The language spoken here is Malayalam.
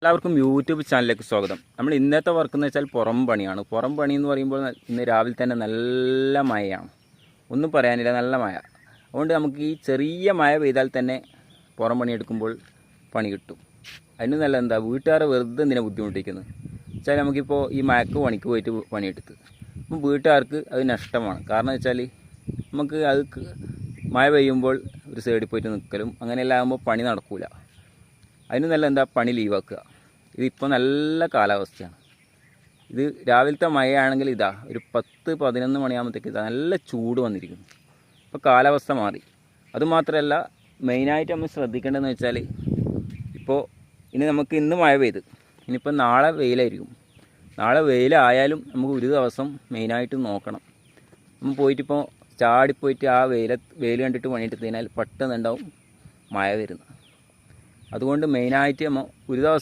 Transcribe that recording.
എല്ലാവർക്കും യൂട്യൂബ് ചാനലിലേക്ക് സ്വാഗതം. നമ്മൾ ഇന്നത്തെ വർക്ക് എന്ന് വെച്ചാൽ പുറം പണിയാണ്. പുറം പണി എന്ന് പറയുമ്പോൾ ഇന്ന് രാവിലെ തന്നെ നല്ല മഴയാണ്, ഒന്നും പറയാനില്ല, നല്ല മഴ. അതുകൊണ്ട് നമുക്ക് ഈ ചെറിയ മഴ പെയ്താൽ തന്നെ പുറം പണിയെടുക്കുമ്പോൾ പണി കിട്ടും. അതിന് നല്ല എന്താ, വീട്ടുകാരെ വെറുതെ എന്തിനാണ് ബുദ്ധിമുട്ടിക്കുന്നത് വെച്ചാൽ, നമുക്കിപ്പോൾ ഈ മഴക്ക് പണിക്ക് പോയിട്ട് പണിയെടുത്ത് അപ്പം വീട്ടുകാർക്ക് അത് നഷ്ടമാണ്. കാരണം വെച്ചാൽ നമുക്ക് അത് മഴ പെയ്യുമ്പോൾ ഒരു സൈഡിൽ പോയിട്ട് നിൽക്കലും അങ്ങനെയെല്ലാം ആകുമ്പോൾ പണി നടക്കില്ല. അതിന് നല്ല എന്താ, പണി ലീവാക്കുക. ഇതിപ്പോൾ നല്ല കാലാവസ്ഥയാണ്. ഇത് രാവിലത്തെ മഴയാണെങ്കിൽ ഇതാ ഒരു 10-11 മണിയാകുമ്പോഴത്തേക്ക് ഇതാ നല്ല ചൂട് വന്നിരിക്കുന്നു. ഇപ്പോൾ കാലാവസ്ഥ മാറി. അതുമാത്രമല്ല, മെയിനായിട്ട് നമ്മൾ ശ്രദ്ധിക്കേണ്ടതെന്ന് വെച്ചാൽ, ഇപ്പോൾ ഇന്ന് മഴ പെയ്ത് ഇനിയിപ്പോൾ നാളെ വെയിലായിരിക്കും. നാളെ വെയിലായാലും നമുക്ക് ഒരു ദിവസം മെയിനായിട്ട് നോക്കണം. നമ്മൾ പോയിട്ടിപ്പോൾ ചാടിപ്പോയിട്ട് ആ വെയിൽ കണ്ടിട്ട് പണിയെടുത്ത് കഴിഞ്ഞാൽ പെട്ടെന്ന് ഉണ്ടാവും മഴ വരുന്നത്. അതുകൊണ്ട് മെയിനായിട്ട് നമ്മൾ ഒരു ദിവസം